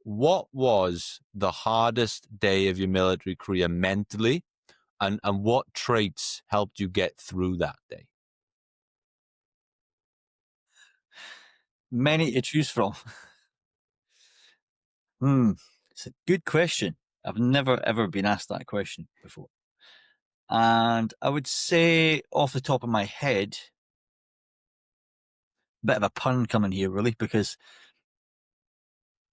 what was the hardest day of your military career mentally, and what traits helped you get through that day? Many to choose from. It's a good question. I've never ever been asked that question before. And I would say off the top of my head, bit of a pun coming here really, because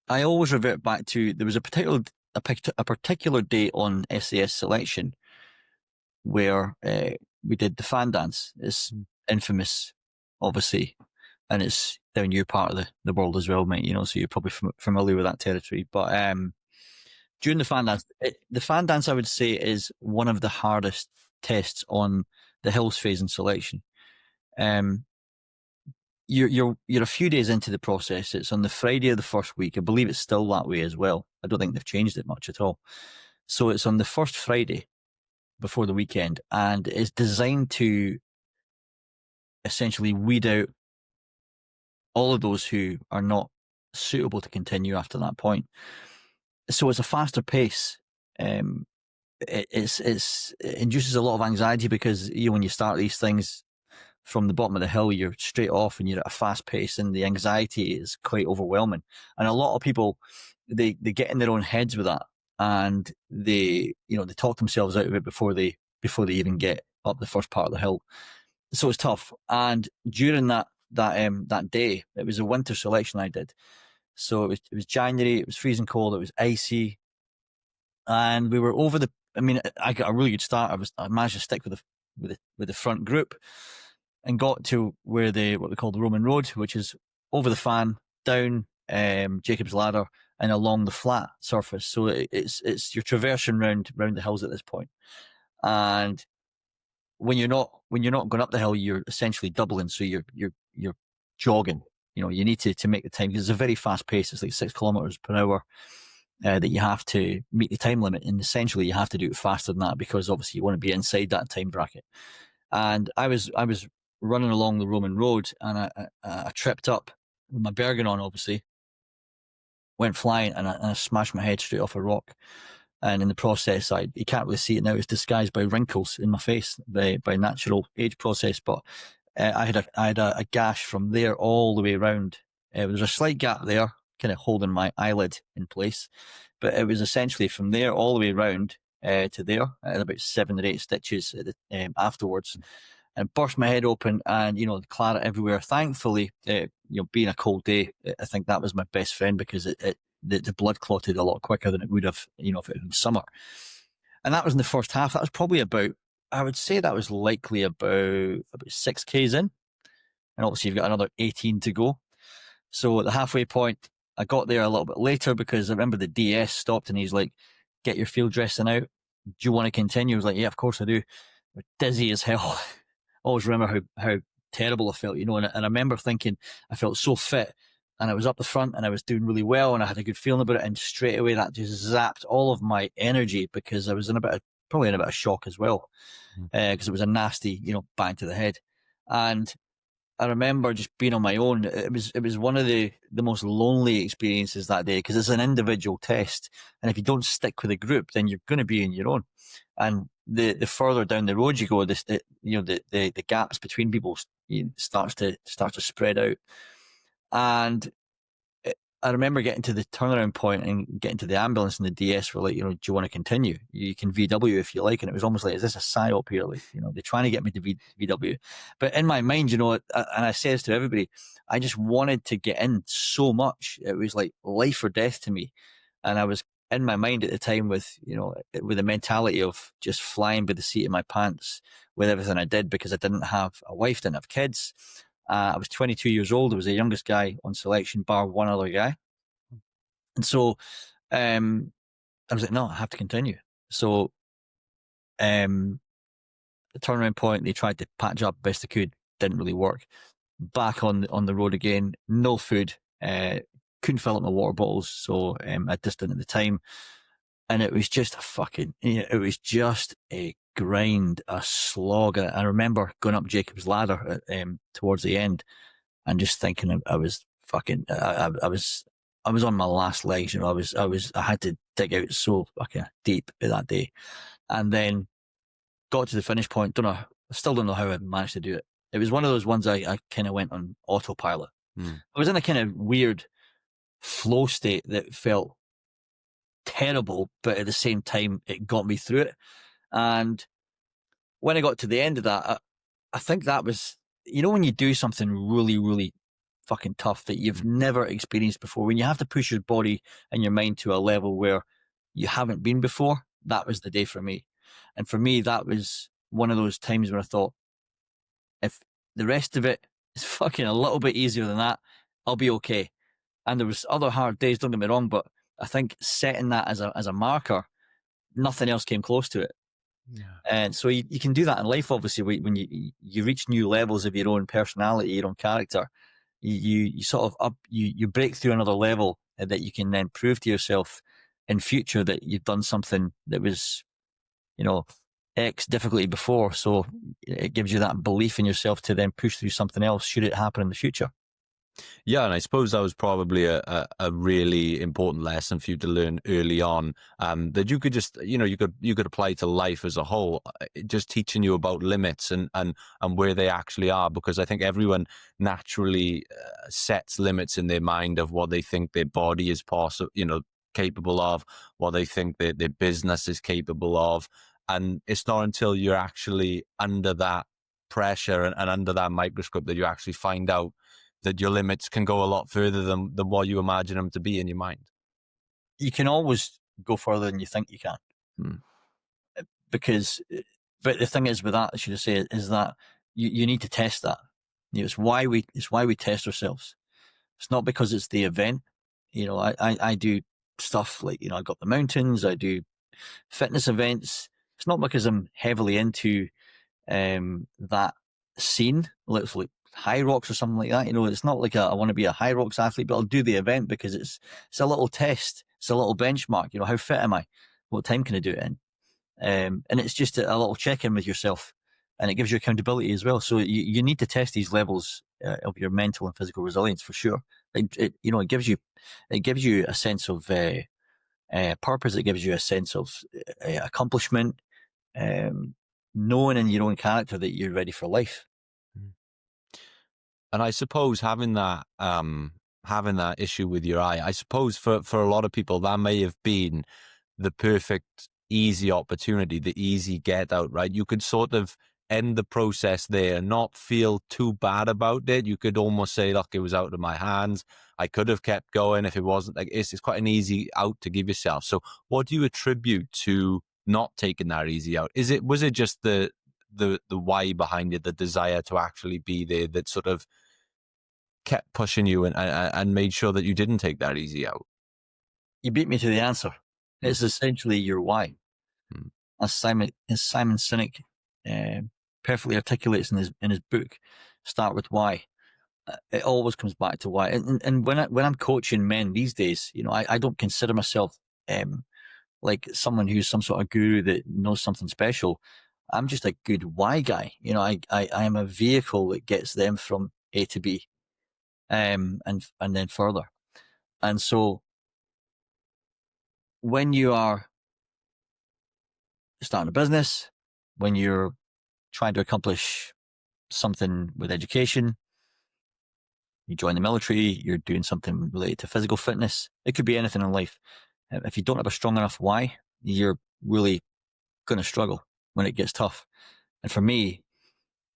I always revert back to, there was a particular day on SAS Selection where we did the fan dance. It's infamous, obviously, and it's down your part of the world as well, mate. So you're probably familiar with that territory. But during the fan dance, I would say is one of the hardest tests on the hills phase in selection. Um, you're a few days into the process. It's on the Friday of the first week. I believe it's still that way as well. I don't think they've changed it much at all. So it's on the first Friday before the weekend, and it's designed to essentially weed out all of those who are not suitable to continue after that point. So it's a faster pace. It induces a lot of anxiety because when you start these things from the bottom of the hill, you're straight off and you're at a fast pace, and the anxiety is quite overwhelming. And a lot of people, they get in their own heads with that, and they talk themselves out of it before they even get up the first part of the hill. So it's tough. And during that day, it was a winter selection I did. So it was January, it was freezing cold, it was icy, and we were over the. I mean, I got a really good start. I managed to stick with the front group, and got to where what we call the Roman Road, which is over the fan, down Jacob's Ladder, and along the flat surface. So it's you're traversing round the hills at this point, and when you're not going up the hill, you're essentially doubling. So you're jogging. You need to make the time, because it's a very fast pace. It's like 6 kilometers per hour that you have to meet the time limit, and essentially you have to do it faster than that, because obviously you want to be inside that time bracket. And I was running along the Roman Road, and I tripped up with my Bergen on, obviously, went flying, and I smashed my head straight off a rock. And in the process, you can't really see it now, it's disguised by wrinkles in my face, by natural age process. But I had a gash from there all the way around. There's a slight gap there, kind of holding my eyelid in place. But it was essentially from there all the way around to there, at about 7 or 8 stitches afterwards. And burst my head open, and claret everywhere. Thankfully, being a cold day, I think that was my best friend, because the blood clotted a lot quicker than it would have, if it had been summer. And that was in the first half. That was probably I would say that was likely about 6 Ks in, and obviously you've got another 18 to go. So at the halfway point, I got there a little bit later, because I remember the DS stopped, and he's like, "Get your field dressing out. Do you want to continue?" I was like, "Yeah, of course I do." But dizzy as hell. Always remember how terrible I felt, and I remember thinking I felt so fit, and I was up the front, and I was doing really well, and I had a good feeling about it, and straight away that just zapped all of my energy, because I was probably in a bit of shock as well, because it was a nasty, bang to the head. And I remember just being on my own. It was one of the most lonely experiences that day, because it's an individual test, and if you don't stick with a group, then you're going to be on your own. And the further down the road you go, the gaps between people starts to spread out. And I remember getting to the turnaround point and getting to the ambulance, and the DS were like, "Do you want to continue? You can VW if you like." And it was almost like, is this a psyop here? Like, they're trying to get me to VW. But in my mind, and I say this to everybody, I just wanted to get in so much. It was like life or death to me. And I was in my mind at the time with the mentality of just flying by the seat of my pants with everything I did, because I didn't have a wife, didn't have kids. I was 22 years old. I was the youngest guy on selection, bar one other guy. And so I was like, no, I have to continue. So the turnaround point, they tried to patch up best they could. Didn't really work. Back on the road again, no food. Couldn't fill up my water bottles, so I just didn't at the time. And it was just it was just a grind, a slog. I remember going up Jacob's Ladder towards the end, and just thinking I was I was on my last legs. I had to dig out so fucking deep that day, and then got to the finish point. I still don't know how I managed to do it. It was one of those ones I kind of went on autopilot. I was in a kind of weird flow state that felt terrible, but at the same time, it got me through it. And when I got to the end of that, I think that was, when you do something really, really fucking tough that you've never experienced before, when you have to push your body and your mind to a level where you haven't been before, that was the day for me. And for me, that was one of those times where I thought, if the rest of it is fucking a little bit easier than that, I'll be okay. And there was other hard days, don't get me wrong, but I think setting that as a marker, nothing else came close to it. Yeah. And so you can do that in life, obviously, when you reach new levels of your own personality, your own character, you sort of you break through another level that you can then prove to yourself in future that you've done something that was, X difficulty before. So it gives you that belief in yourself to then push through something else should it happen in the future. Yeah, and I suppose that was probably a really important lesson for you to learn early on, that you could just, you could apply to life as a whole, just teaching you about limits and where they actually are, because I think everyone naturally sets limits in their mind of what they think their body is possible, capable of, what they think their business is capable of, and it's not until you're actually under that pressure and under that microscope that you actually find out that your limits can go a lot further than what you imagine them to be in your mind. You can always go further than you think you can. But the thing is with that, I should say, is that you need to test that. It's why we test ourselves. It's not because it's the event. I do stuff like, I got the mountains, I do fitness events. It's not because I'm heavily into that scene, like high rocks or something like that. It's not like I want to be a high rocks athlete, but I'll do the event because it's a little test. It's a little benchmark. How fit am I? What time can I do it in? And it's just a little check-in with yourself, and it gives you accountability as well. So you need to test these levels of your mental and physical resilience for sure. It gives you a sense of purpose. It gives you a sense of accomplishment, knowing in your own character that you're ready for life. And I suppose having that issue with your eye, I suppose for a lot of people that may have been the perfect easy opportunity, the easy get out, right? You could sort of end the process there and not feel too bad about it. You could almost say, look, it was out of my hands. I could have kept going if it wasn't. Like it's quite an easy out to give yourself. So what do you attribute to not taking that easy out? Was it just the why behind it, the desire to actually be there, that sort of kept pushing you and made sure that you didn't take that easy out? You beat me to the answer. It's essentially your why. As Simon Sinek perfectly articulates in his book, Start With Why. It always comes back to why. And when I'm coaching men these days, I don't consider myself like someone who's some sort of guru that knows something special. I'm just a good why guy. I am a vehicle that gets them from A to B, and then further. And so when you are starting a business, when you're trying to accomplish something with education, you join the military, you're doing something related to physical fitness, it could be anything in life. If you don't have a strong enough why, you're really going to struggle when it gets tough. And for me,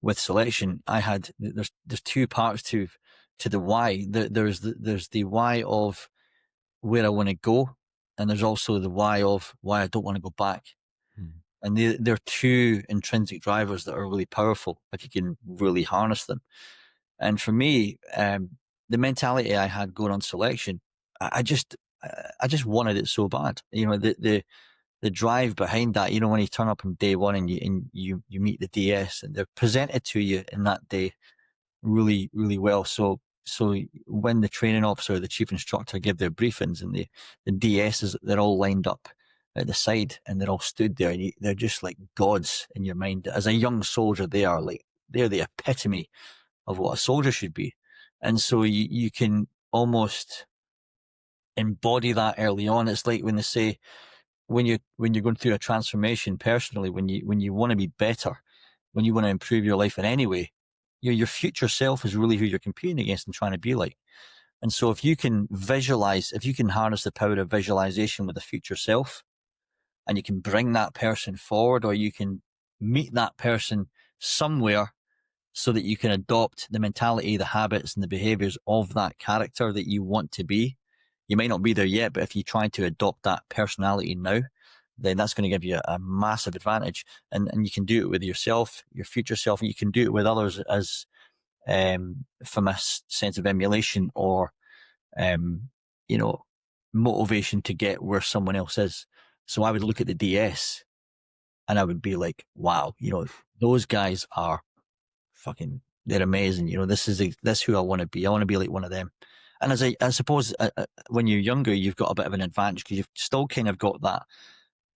with selection, there's two parts to the why. There's the why of where I want to go, and there's also the why of why I don't want to go back. And they're two intrinsic drivers that are really powerful if you can really harness them. And for me, the mentality I had going on selection, I just wanted it so bad. The drive behind that. When you turn up on day one and you meet the DS and they're presented to you in that day really, really well. So when the training officer, the chief instructor, give their briefings and the DSs, they're all lined up at the side and they're all stood there and they're just like gods in your mind. As a young soldier, they're the epitome of what a soldier should be. And so you can almost embody that early on. It's like when they say, when you're going through a transformation personally, when you want to be better, when you want to improve your life in any way, your future self is really who you're competing against and trying to be like. And so if you can visualize, if you can harness the power of visualization with the future self, and you can bring that person forward, or you can meet that person somewhere so that you can adopt the mentality, the habits, and the behaviors of that character that you want to be. You might not be there yet, but if you try to adopt that personality now, then that's going to give you a massive advantage. And you can do it with yourself, your future self, and you can do it with others as from a sense of emulation, or you know, motivation to get where someone else is. So I would look at the DS and I would be like, wow, those guys are fucking, they're amazing. This is who I want to be. I want to be like one of them. And I suppose when you're younger, you've got a bit of an advantage because you've still kind of got that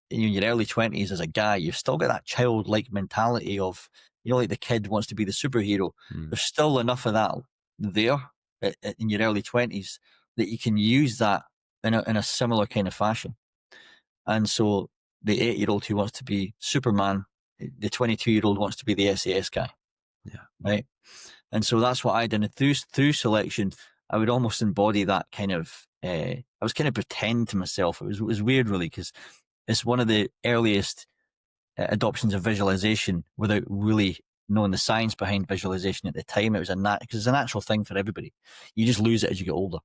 in your early 20s as a guy. You've still got that childlike mentality of, like the kid wants to be the superhero. There's still enough of that there in your early 20s that you can use that in a similar kind of fashion. And so the 8-year-old who wants to be Superman, the 22-year-old wants to be the SAS guy. Yeah. Right. And so that's what I did. And through selection, I would almost embody that kind of, I was kind of pretend to myself. It was weird really, because it's one of the earliest adoptions of visualization without really knowing the science behind visualization at the time. It was because it's a natural thing for everybody. You just lose it as you get older.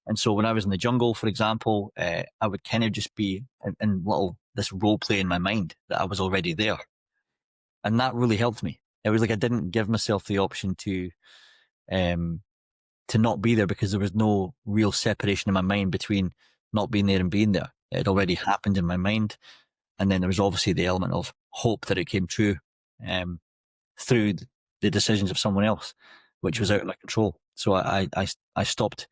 And so when I was in the jungle, for example, I would kind of just be in this role play in my mind that I was already there. And that really helped me. It was like I didn't give myself the option to not be there, because there was no real separation in my mind between not being there and being there. It had already happened in my mind. And then there was obviously the element of hope that it came true through the decisions of someone else, which was out of my control. So I stopped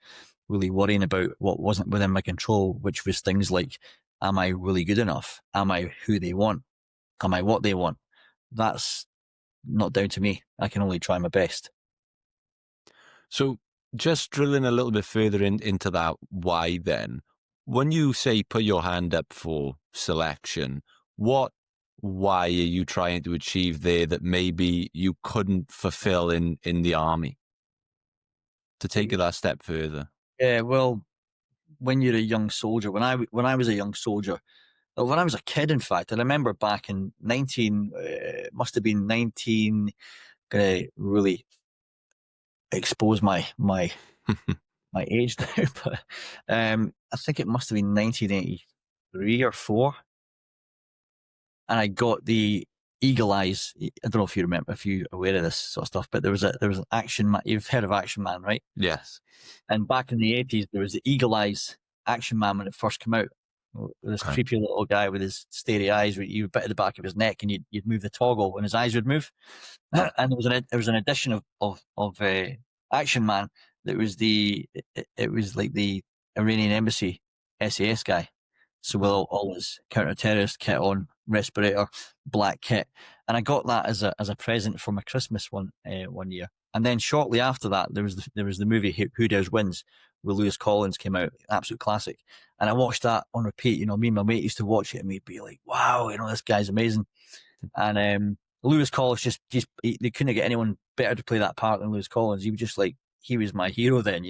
really worrying about what wasn't within my control, which was things like, am I really good enough? Am I who they want? Am I what they want? That's not down to me. I can only try my best. So just drilling a little bit further into that why then, when you say put your hand up for selection, what why are you trying to achieve there that maybe you couldn't fulfill in the army? To take it that step further. Yeah, well, when you're a young soldier, when I was a young soldier, when I was a kid, in fact, I remember back in must have been 19, gonna really expose my my age now, but I think it must have been 1983 or 4, and I got the Eagle Eyes. I don't know if you remember, if you're aware of this sort of stuff, but there was an Action Man. You've heard of Action Man, right? Yes. And back in the 80s, there was the Eagle Eyes Action Man when it first came out. This creepy little guy with his starey eyes, where you bit at the back of his neck, and you'd move the toggle, and his eyes would move. And there was an edition of Action Man that was it was like the Iranian embassy SAS guy. So with all his counter-terrorist kit on, respirator, black kit, and I got that as a present for my Christmas one year. And then shortly after that, there was the movie Who Dares Wins, with Lewis Collins, came out, absolute classic. And I watched that on repeat. Me and my mate used to watch it, and we'd be like, "Wow, this guy's amazing." And Lewis Collins they couldn't get anyone better to play that part than Lewis Collins. He was just like, he was my hero then,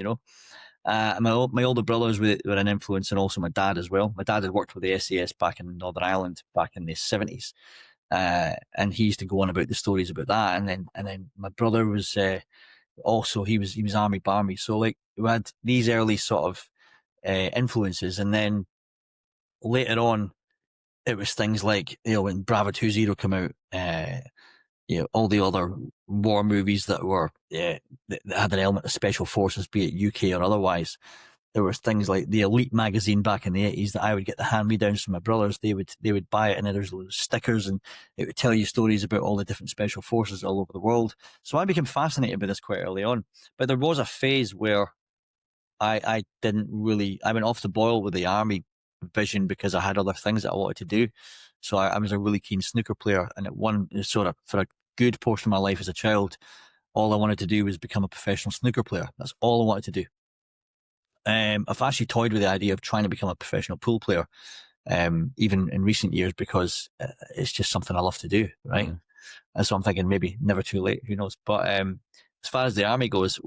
And my older brothers were an influence, and also my dad as well. My dad had worked with the SAS back in Northern Ireland back in the 70s. And he used to go on about the stories about that. And then my brother was also, he was Army Barmy. So like we had these early sort of influences, and then later on it was things like, when Bravo 20 came out, all the other war movies that were that had an element of special forces, be it UK or otherwise. There were things like the Elite magazine back in the 80s that I would get the hand-me-downs from my brothers. They would buy it, and then there's stickers, and it would tell you stories about all the different special forces all over the world. So I became fascinated by this quite early on. But there was a phase where I went off the boil with the army vision because I had other things that I wanted to do. So I was a really keen snooker player, and for a good portion of my life as a child, all I wanted to do was become a professional snooker player. That's all I wanted to do. I've actually toyed with the idea of trying to become a professional pool player, even in recent years, because it's just something I love to do, right? Mm. And so I'm thinking maybe never too late, who knows? But as far as the army goes,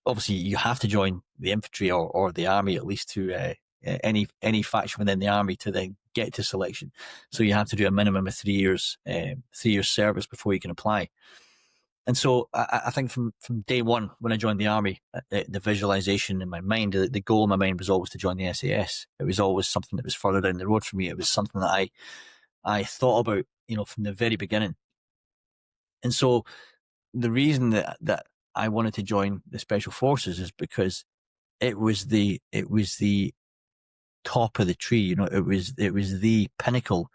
obviously you have to join the infantry or the army at least to any faction within the army to then get to selection. So you have to do a minimum of 3 years, 3 years service before you can apply. And so I think from day one, when I joined the army, the visualization in my mind, the goal in my mind was always to join the SAS. It was always something that was further down the road for me. It was something that I thought about, from the very beginning. And so the reason that I wanted to join the special forces is because it was the top of the tree. It was the pinnacle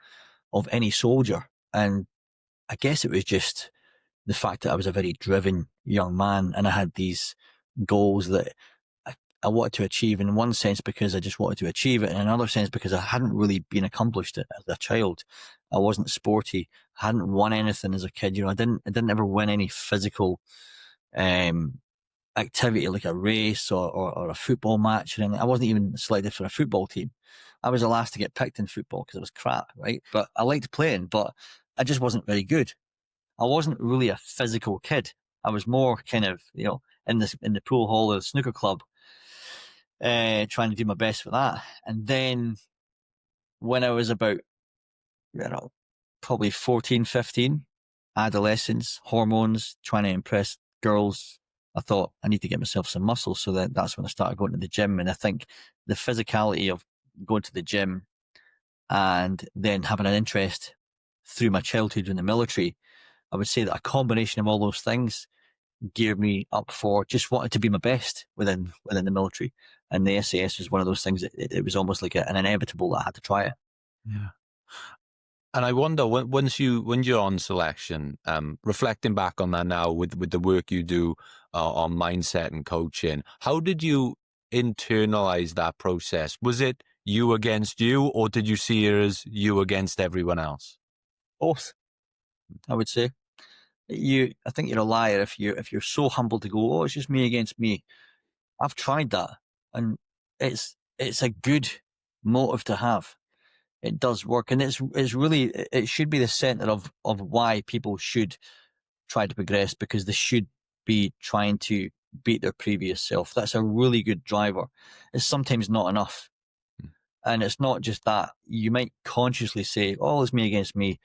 of any soldier. And I guess it was just the fact that I was a very driven young man and I had these goals that I wanted to achieve, in one sense because I just wanted to achieve it, in another sense because I hadn't really been accomplished as a child. I wasn't sporty, I hadn't won anything as a kid. I didn't ever win any physical activity like a race or a football match or anything. I wasn't even selected for a football team. I was the last to get picked in football because it was crap, right? But I liked playing, but I just wasn't very good. I wasn't really a physical kid. I was more kind of, in the pool hall of the snooker club, trying to do my best for that. And then when I was about, probably 14, 15, adolescence, hormones, trying to impress girls, I thought I need to get myself some muscle. So that's when I started going to the gym. And I think the physicality of going to the gym and then having an interest through my childhood in the military, I would say that a combination of all those things geared me up for just wanting to be my best within the military. And the SAS was one of those things that it was almost like an inevitable that I had to try it. Yeah. And I wonder when you're on selection, reflecting back on that now with the work you do on mindset and coaching, how did you internalize that process? Was it you against you, or did you see it as you against everyone else? Both, I would say. I think you're a liar if you're so humble to go, oh, it's just me against me. I've tried that, and it's a good motive to have. It does work, and it's really, it should be the center of why people should try to progress, because they should be trying to beat their previous self. That's a really good driver. It's sometimes not enough, and it's not just that. You might consciously say, "Oh, it's me against me,"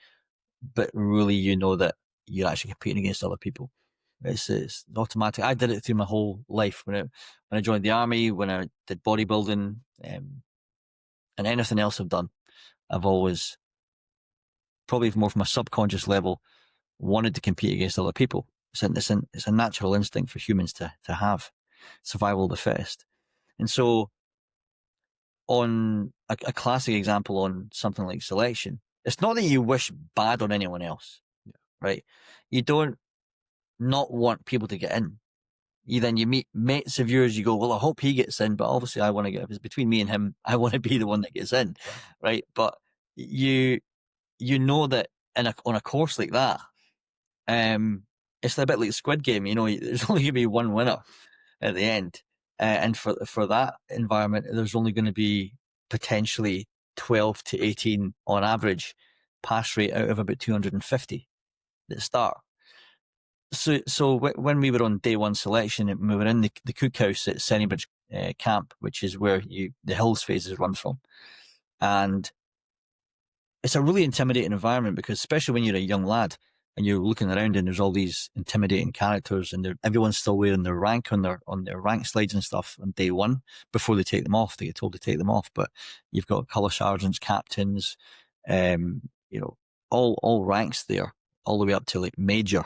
but really, that you're actually competing against other people. It's automatic. I did it through my whole life when I joined the army, when I did bodybuilding, and anything else I've done. I've always, probably more from a subconscious level, wanted to compete against other people. It's a natural instinct for humans to have, survival of the fittest. And so, on a classic example on something like selection, it's not that you wish bad on anyone else, right? You don't not want people to get in. You meet mates of yours, you go, well, I hope he gets in, but obviously I want to get, if it's between me and him, I want to be the one that gets in, right? But you know that on a course like that, it's a bit like Squid Game, there's only going to be one winner at the end. And for that environment, there's only going to be potentially 12 to 18 on average pass rate out of about 250 that start. So when we were on day one selection, and we were in the cookhouse at Sennybridge camp, which is where the hills phases run from. And it's a really intimidating environment, because especially when you're a young lad and you're looking around and there's all these intimidating characters, and everyone's still wearing their rank on their rank slides and stuff on day one before they take them off. They get told to take them off, but you've got colour sergeants, captains, all ranks there, all the way up to like major,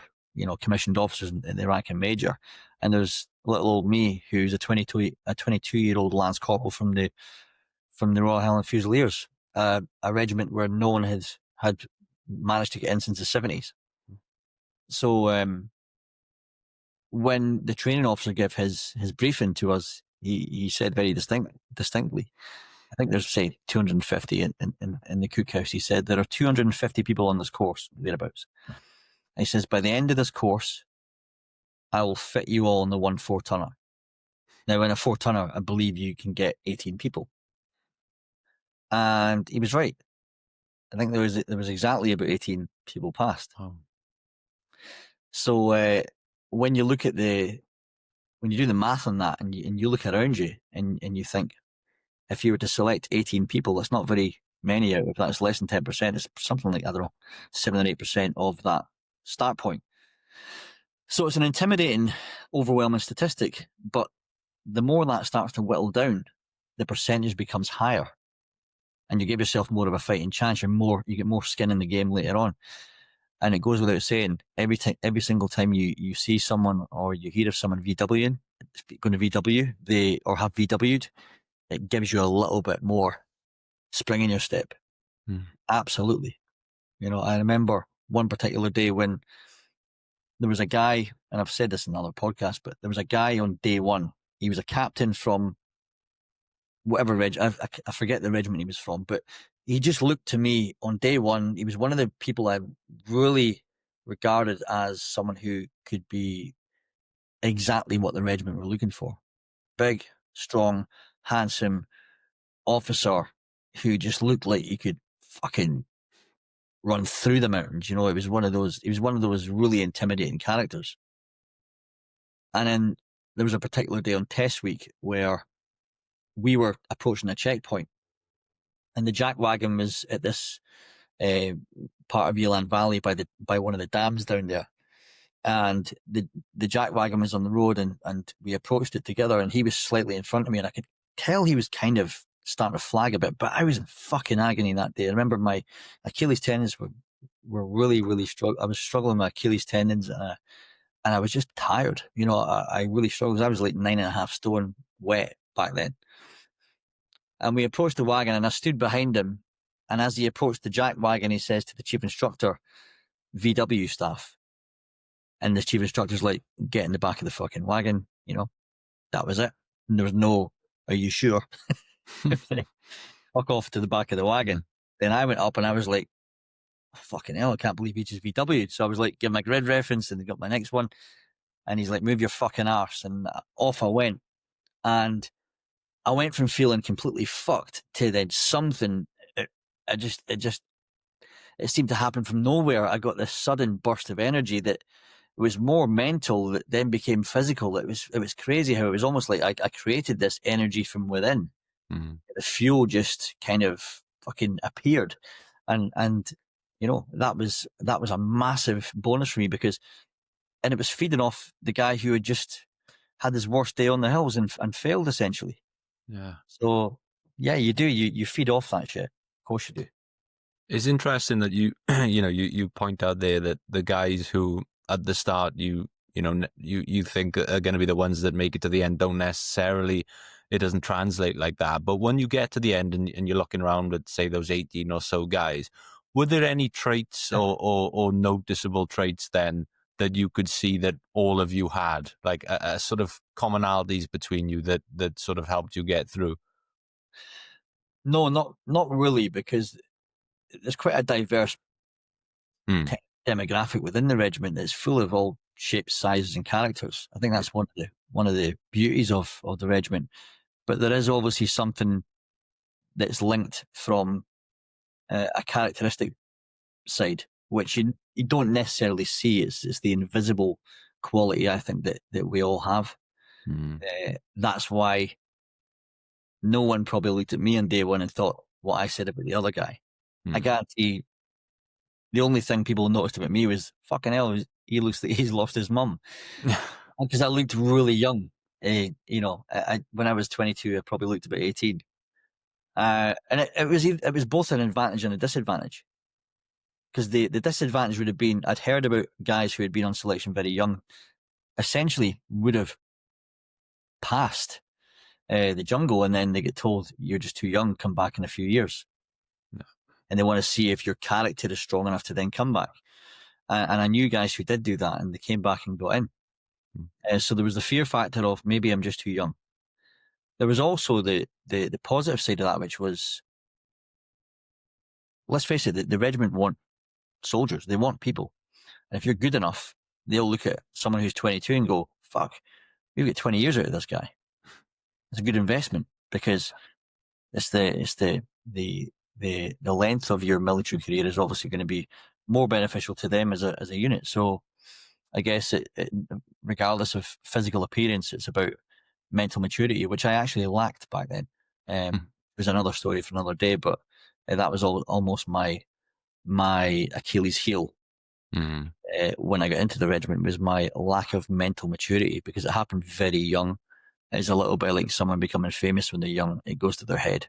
commissioned officers in the rank of major. And there's little old me, who's a 22-year-old Lance Corporal from the Royal Highland Fusiliers, a regiment where no one had managed to get in since the 70s. So when the training officer gave his briefing to us, he said very distinctly, I think there's, say, 250 in the cookhouse. He said, there are 250 people on this course, thereabouts. And he says, by the end of this course, I will fit you all in the 1-4 tonner. Now, in a 4-tonner, I believe you can get 18 people. And he was right. I think there was exactly about 18 people passed. Oh. So when you look at when you do the math on that, and you look around you, and you think, if you were to select 18 people, that's not very many out of that's less than 10%. It's something like, I don't know, 7 or 8% of that start point. So it's an intimidating, overwhelming statistic. But the more that starts to whittle down, the percentage becomes higher, and you give yourself more of a fighting chance. You get more skin in the game later on. And it goes without saying, every single time you see someone or you hear of someone VWing, going to VW, or have VW'd, it gives you a little bit more spring in your step. Absolutely. I remember one particular day when there was a guy, and I've said this in another podcast, but there was a guy on day one. He was a captain from whatever regiment. I forget the regiment he was from, but he just looked to me on day one. He was one of the people I really regarded as someone who could be exactly what the regiment were looking for. Big, strong, handsome officer who just looked like he could fucking run through the mountains. It was one of those really intimidating characters. And then there was a particular day on test week where we were approaching a checkpoint, and the jack wagon was at this part of Yeeland Valley by one of the dams down there. And the jack wagon was on the road, and we approached it together, and he was slightly in front of me, and I could tell he was kind of starting to flag a bit, but I was in fucking agony that day. I remember my Achilles tendons were really, really struggling. I was struggling with my Achilles tendons, and I was just tired. I really struggled. I was like 9.5 stone wet back then. And we approached the wagon, and I stood behind him. And as he approached the jack wagon, he says to the chief instructor, VW staff. And the chief instructor's like, get in the back of the fucking wagon. That was it. And there was no, are you sure? Fuck off to the back of the wagon. Then I went up, and I was like, oh, fucking hell, I can't believe he just VW'd. So I was like, give my grid reference, and they got my next one. And he's like, move your fucking arse. And off I went. And I went from feeling completely fucked to then something. It seemed to happen from nowhere. I got this sudden burst of energy that was more mental, that then became physical. It was crazy how it was almost like I created this energy from within. The fuel just kind of fucking appeared, and that was a massive bonus for me, and it was feeding off the guy who had just had his worst day on the hills and failed, essentially. Yeah. So yeah, you do. You feed off that shit. Of course you do. It's interesting that you point out there that the guys who at the start you think are going to be the ones that make it to the end don't necessarily. It doesn't translate like that. But when you get to the end and you're looking around at, say, those 18 or so guys, were there any traits or noticeable traits then that you could see that all of you had, like a sort of commonalities between you that sort of helped you get through? No, not really, because there's quite a diverse demographic within the regiment that's full of all shapes, sizes, and characters. I think that's one of the beauties of the regiment. But there is obviously something that's linked from a characteristic side, which you don't necessarily see. It's the invisible quality, I think, that we all have. That's why no one probably looked at me on day one and thought what I said about the other guy. I guarantee the only thing people noticed about me was, fucking hell, he looks like he's lost his mum. Because I looked really young. When I was 22, I probably looked about 18. And it was both an advantage and a disadvantage. Because the disadvantage would have been, I'd heard about guys who had been on selection very young, essentially would have passed the jungle, and then they get told, you're just too young, come back in a few years. No. And they want to see if your character is strong enough to then come back. And I knew guys who did do that, and they came back and got in. So there was the fear factor of, maybe I'm just too young. There was also the positive side of that, which was, let's face it, the regiment want soldiers. They want people. And if you're good enough, they'll look at someone who's 22 and go, fuck, we've got 20 years out of this guy. it's a good investment, because the length of your military career is obviously going to be more beneficial to them as a unit. So I guess regardless of physical appearance, it's about mental maturity, which I actually lacked back then. Mm. It was another story for another day, but that was almost my Achilles heel Mm. when I got into the regiment, was my lack of mental maturity, because it happened very young. It's a little bit like someone becoming famous when they're young. It goes to their head.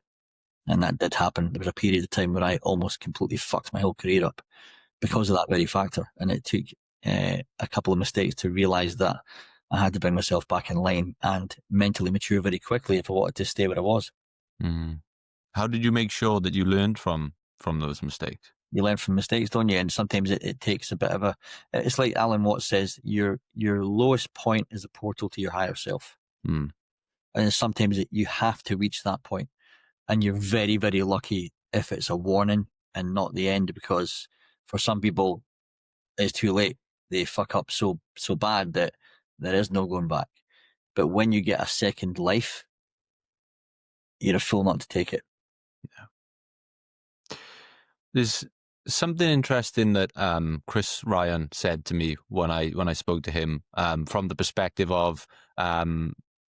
And that did happen. There was a period of time where I almost completely fucked my whole career up because of that very factor. And it took a couple of mistakes to realise that I had to bring myself back in line and mentally mature very quickly if I wanted to stay where I was. Mm. How did you make sure that you learned from those mistakes? You learn from mistakes, don't you? And sometimes it takes a bit of it's like Alan Watts says, your lowest point is a portal to your higher self. Mm. And sometimes you have to reach that point. And you're very, very lucky if it's a warning and not the end, because for some people it's too late. They fuck up so bad that there is no going back. But when you get a second life, you're a fool not to take it. There's something interesting that Chris Ryan said to me when I spoke to him, from the perspective of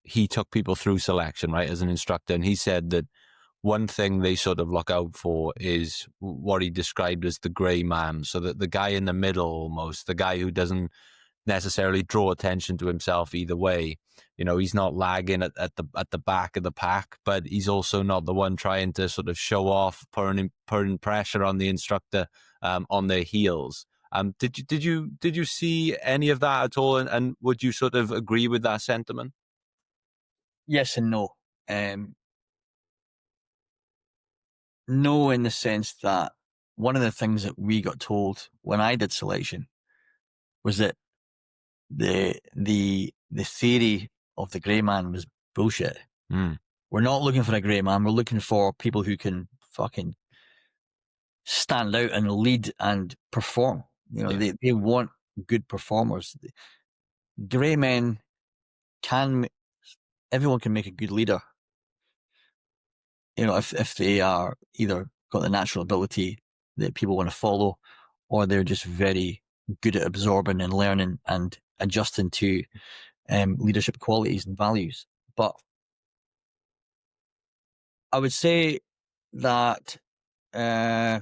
he took people through selection, right, as an instructor, and he said that one thing they sort of look out for is what he described as the grey man. So that the guy in the middle, almost the guy who doesn't necessarily draw attention to himself either way. You know, he's not lagging at the back of the pack, but he's also not the one trying to sort of show off, putting pressure on the instructor on their heels. Did you see any of that at all? And would you sort of agree with that sentiment? Yes and no. No, in the sense that one of the things that we got told when I did selection was that the theory of the grey man was bullshit. Mm. We're not looking for a grey man. We're looking for people who can fucking stand out and lead and perform. You know, Yeah. they want good performers. Grey men everyone can make a good leader. You know, if they are either got the natural ability that people want to follow, or they're just very good at absorbing and learning and adjusting to leadership qualities and values. But I would say that, for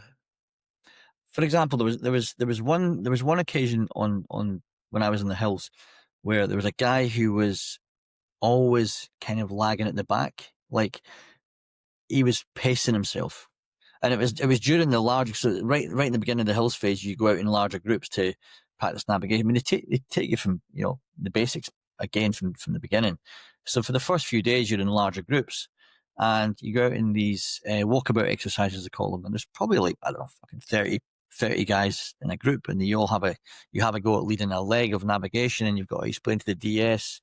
example, there was one occasion on when I was in the hills where there was a guy who was always kind of lagging at the back, like he was pacing himself. And it was during the large, so right in the beginning of the hills phase, you go out in larger groups to practice navigation. I mean, they take you from, you know, the basics again from the beginning. So for the first few days, you're in larger groups, and you go out in these walkabout exercises, they call them. And there's probably like, I don't know, fucking 30 guys in a group, and you have a go at leading a leg of navigation, and you've got to explain to the DS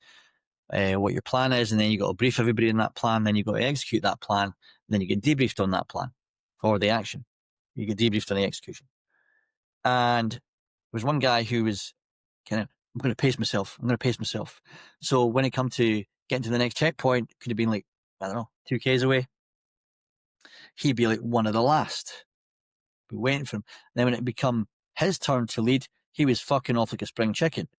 what your plan is, and then you got to brief everybody in that plan. Then you got to execute that plan, and then you get debriefed on that plan or the action. You get debriefed on the execution. And there was one guy who was kind of, I'm going to pace myself. So when it come to getting to the next checkpoint, could have been like, I don't know, 2Ks away. He'd be like one of the last. Be waiting for him. And then when it become his turn to lead, he was fucking off like a spring chicken.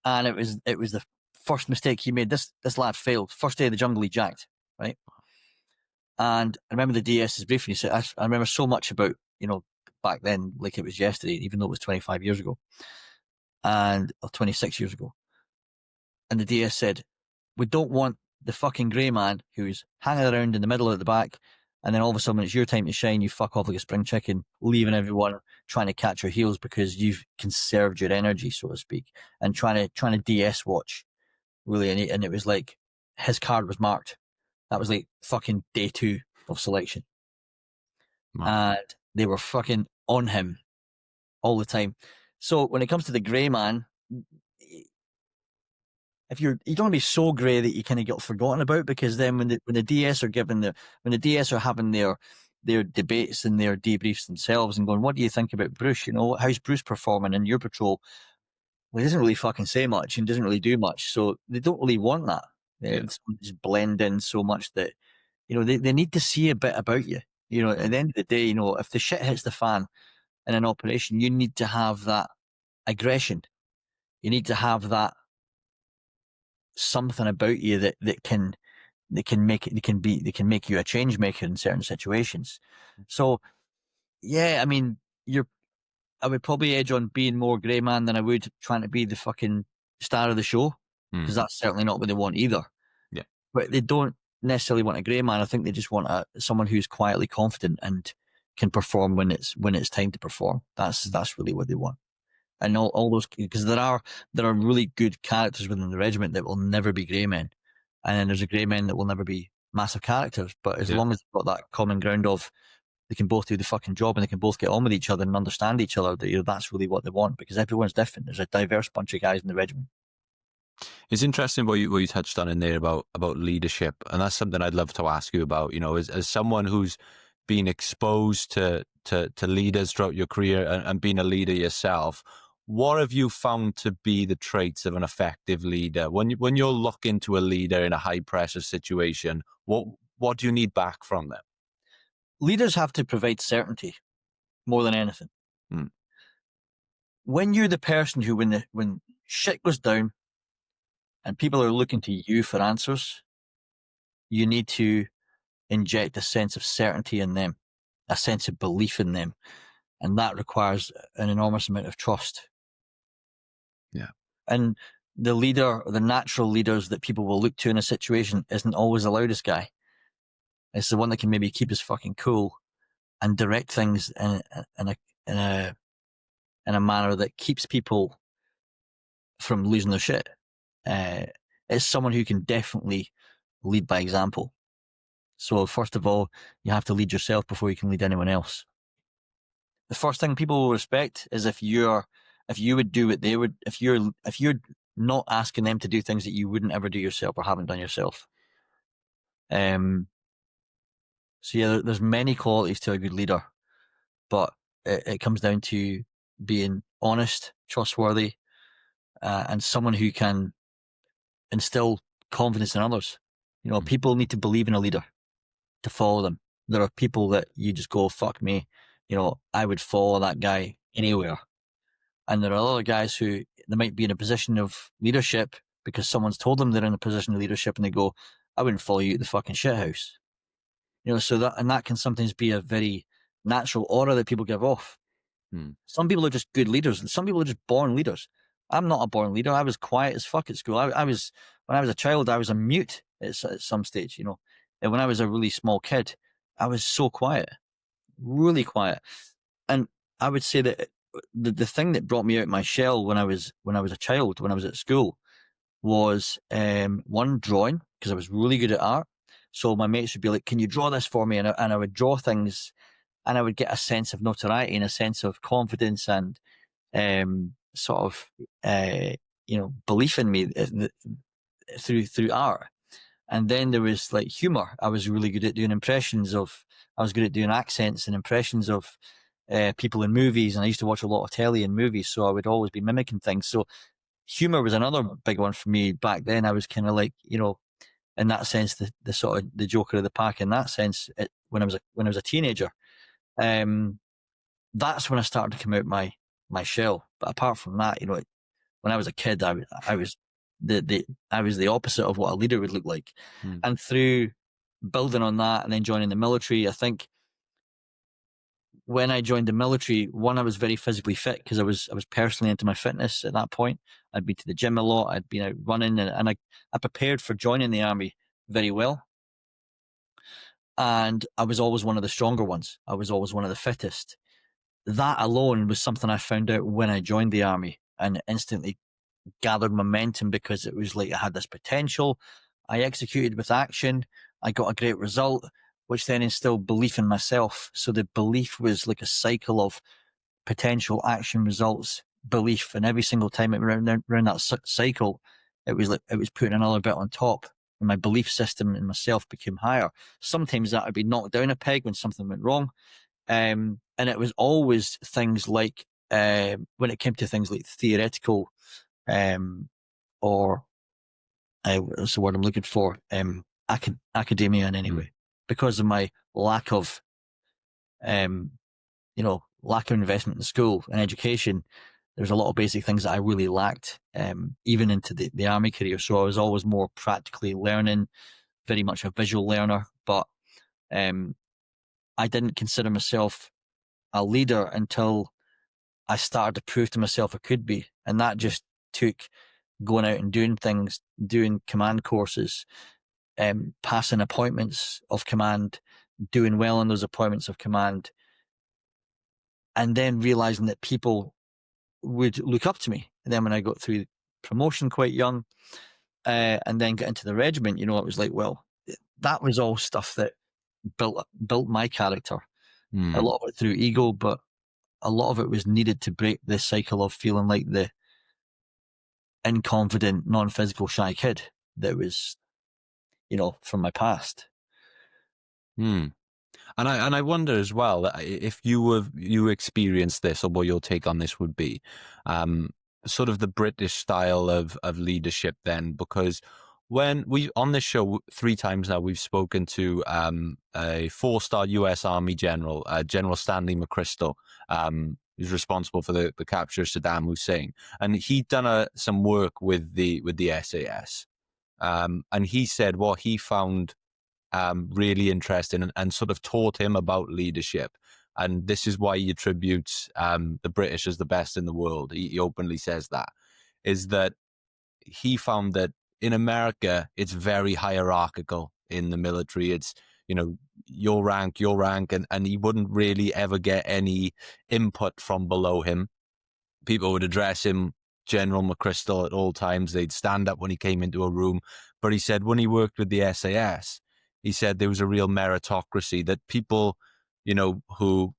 And it was the first mistake he made. This lad failed. First day of the jungle, he jacked, right? And I remember the DS's briefing. He said, I remember so much about, you know, back then, like it was yesterday, even though it was 25 years ago, or 26 years ago. And the DS said, we don't want the fucking grey man who's hanging around in the middle at the back, and then all of a sudden it's your time to shine, you fuck off like a spring chicken, leaving everyone trying to catch your heels because you've conserved your energy, so to speak, and trying to DS watch, really. And it was like, his card was marked. That was like fucking day 2 of selection. Wow. And they were fucking on him all the time. So when it comes to the grey man, if you don't want to be so grey that you kind of get forgotten about, because then when the DS are when the DS are having their debates and their debriefs themselves and going, what do you think about Bruce? You know, how's Bruce performing in your patrol? Well, he doesn't really fucking say much and doesn't really do much. So they don't really want that. Someone just blend in so much that, they need to see a bit about you. At the end of the day, if the shit hits the fan in an operation, you need to have that aggression. You need to have that something about you that can make you a change maker in certain situations. So yeah, I mean, I would probably edge on being more grey man than I would trying to be the fucking star of the show, because that's certainly not what they want either. Yeah. But they don't necessarily want a grey man. I think they just want someone who's quietly confident and can perform when it's time to perform. That's really what they want. And all those, because there are really good characters within the regiment that will never be grey men, and then there's a grey men that will never be massive characters. But as long as they've got that common ground of they can both do the fucking job and they can both get on with each other and understand each other, that's really what they want, because everyone's different. There's a diverse bunch of guys in the regiment. It's interesting what you touched on in there about leadership, and that's something I'd love to ask you about. As someone who's been exposed to leaders throughout your career and being a leader yourself, what have you found to be the traits of an effective leader? When you're looking to a leader in a high pressure situation, what do you need back from them? Leaders have to provide certainty more than anything. When you're the person who, when shit goes down and people are looking to you for answers, you need to inject a sense of certainty in them, a sense of belief in them. And that requires an enormous amount of trust. Yeah. And the leader, the natural leaders that people will look to in a situation, isn't always the loudest guy. It's the one that can maybe keep his fucking cool and direct things in a manner that keeps people from losing their shit. It's someone who can definitely lead by example. So first of all, you have to lead yourself before you can lead anyone else. The first thing people will respect is if you would do what they would, if you're not asking them to do things that you wouldn't ever do yourself or haven't done yourself. So yeah, there's many qualities to a good leader, but it comes down to being honest, trustworthy, and someone who can instill confidence in others. People need to believe in a leader to follow them. There are people that you just go, fuck me, I would follow that guy anywhere. And there are other guys who they might be in a position of leadership because someone's told them they're in a position of leadership, and they go, I wouldn't follow you to the fucking shithouse. So that can sometimes be a very natural aura that people give off. Some people are just good leaders, and some people are just born leaders. I'm not a born leader. I was quiet as fuck at school. When I was a child, I was a mute at some stage, And when I was a really small kid, I was so quiet, really quiet. And I would say that the thing that brought me out of my shell when I was a child, when I was at school, was one, drawing, because I was really good at art. So my mates would be like, can you draw this for me? And I would draw things, and I would get a sense of notoriety and a sense of confidence and sort of belief in me through art. And then there was like humor. I was really good at doing impressions of. I was good at doing accents and impressions of people in movies, and I used to watch a lot of telly and movies, so I would always be mimicking things. So humor was another big one for me back then. I was kind of like, in that sense, the sort of the joker of the pack. In that sense, when I was a teenager, that's when I started to come out my shell. But apart from that, when I was a kid, I was the opposite of what a leader would look like. And through building on that and then joining the military, I think when I joined the military, one, I was very physically fit because I was personally into my fitness at that point. I'd been to the gym a lot. I'd been out running, and I prepared for joining the army very well. And I was always one of the stronger ones. I was always one of the fittest. That alone was something I found out when I joined the army, and instantly gathered momentum because it was like I had this potential. I executed with action. I got a great result, which then instilled belief in myself. So the belief was like a cycle of potential, action, results, belief. And every single time it around that cycle, it was putting another bit on top. And my belief system in myself became higher. Sometimes that would be knocked down a peg when something went wrong. And it was always things like, when it came to things like theoretical, or what's the word I'm looking for? Academia in any way, because of my lack of, lack of investment in school and education. There's a lot of basic things that I really lacked, even into the army career. So I was always more practically learning, very much a visual learner, but I didn't consider myself a leader until I started to prove to myself I could be. And that just took going out and doing things, doing command courses, passing appointments of command, doing well on those appointments of command, and then realizing that people would look up to me. And then when I got through promotion quite young, and then got into the regiment, it was like, well, that was all stuff that built my character. A lot of it through ego, but a lot of it was needed to break the cycle of feeling like the inconfident, non-physical shy kid that was, from my past. And I wonder as well if you experienced this, or what your take on this would be, sort of the British style of leadership then, because when we on this show 3 times now, we've spoken to a 4-star US Army general, General Stanley McChrystal, who's responsible for the capture of Saddam Hussein, and he'd done some work with the SAS, and he said what he found really interesting and sort of taught him about leadership. And this is why he attributes the British as the best in the world. He openly says that, is that he found that in America, it's very hierarchical in the military. It's, your rank, and he wouldn't really ever get any input from below him. People would address him General McChrystal at all times. They'd stand up when he came into a room. But he said when he worked with the SAS, he said there was a real meritocracy, that people, who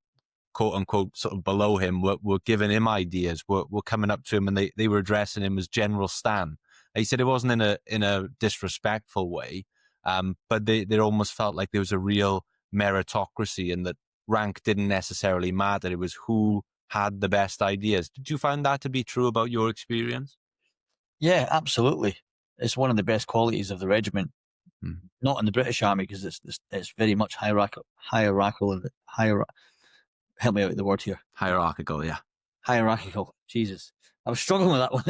quote unquote sort of below him were giving him ideas, were coming up to him, and they were addressing him as General Stan. He said it wasn't in a disrespectful way, but they almost felt like there was a real meritocracy, and that rank didn't necessarily matter. It was who had the best ideas. Did you find that to be true about your experience? Yeah, absolutely. It's one of the best qualities of the regiment. Not in the British Army, because it's very much hierarchical. Help me out with the word here. Hierarchical, yeah. Hierarchical. Jesus, I was struggling with that one.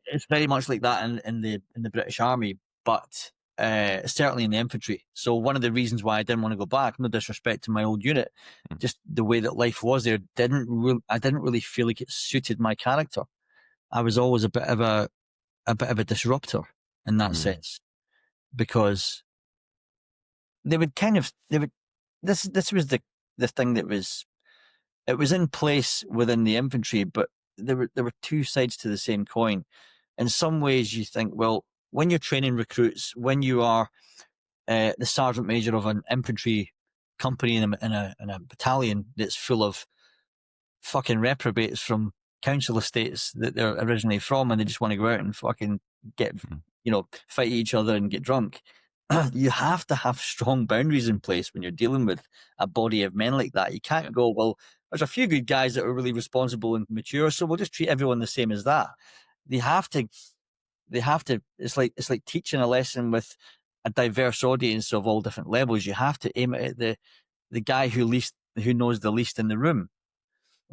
It's very much like that in the British Army, but certainly in the infantry. So one of the reasons why I didn't want to go back, no disrespect to my old unit, just the way that life was there, I didn't really feel like it suited my character. I was always a bit of a disruptor in that sense, because this was the thing that was, it was in place within the infantry, but there were 2 sides to the same coin. In some ways you think, well, when you're training recruits, when you are the sergeant major of an infantry company in a battalion that's full of fucking reprobates from council estates that they're originally from, and they just want to go out and fucking get, fight each other and get drunk. You have to have strong boundaries in place when you're dealing with a body of men like that. You can't go, well, there's a few good guys that are really responsible and mature, so we'll just treat everyone the same as that. They have to, it's like teaching a lesson with a diverse audience of all different levels. You have to aim it at the guy who knows the least in the room.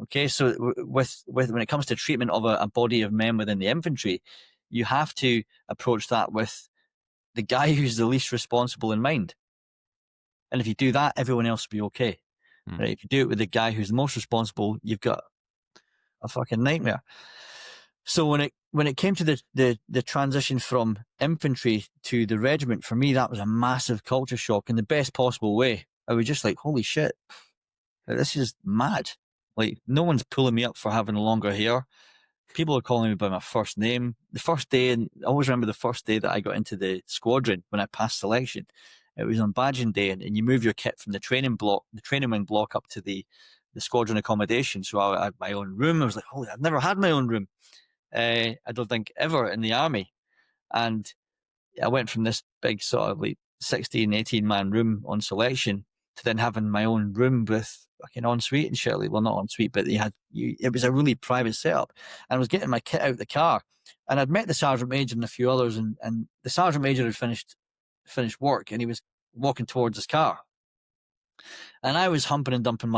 Okay, so with when it comes to treatment of a body of men within the infantry, you have to approach that with the guy who's the least responsible in mind. And if you do that, everyone else will be okay. Right? If you do it with the guy who's the most responsible, you've got a fucking nightmare. So when it came to the transition from infantry to the regiment, for me, that was a massive culture shock in the best possible way. I was just like, holy shit, this is mad. Like, no one's pulling me up for having longer hair. People are calling me by my first name. The first day, and I always remember the first day that I got into the squadron when I passed selection. It was on badging day, and you move your kit from the training wing block up to the squadron accommodation. So I had my own room. I was like, holy, I've never had my own room. I don't think ever in the army. And I went from this big sort of like 16, 18 man room on selection to then having my own room with fucking ensuite and shit. Well, not ensuite, but it was a really private setup. And I was getting my kit out of the car, and I'd met the sergeant major and a few others, and the sergeant major had finished work, and he was walking towards his car, and I was humping and dumping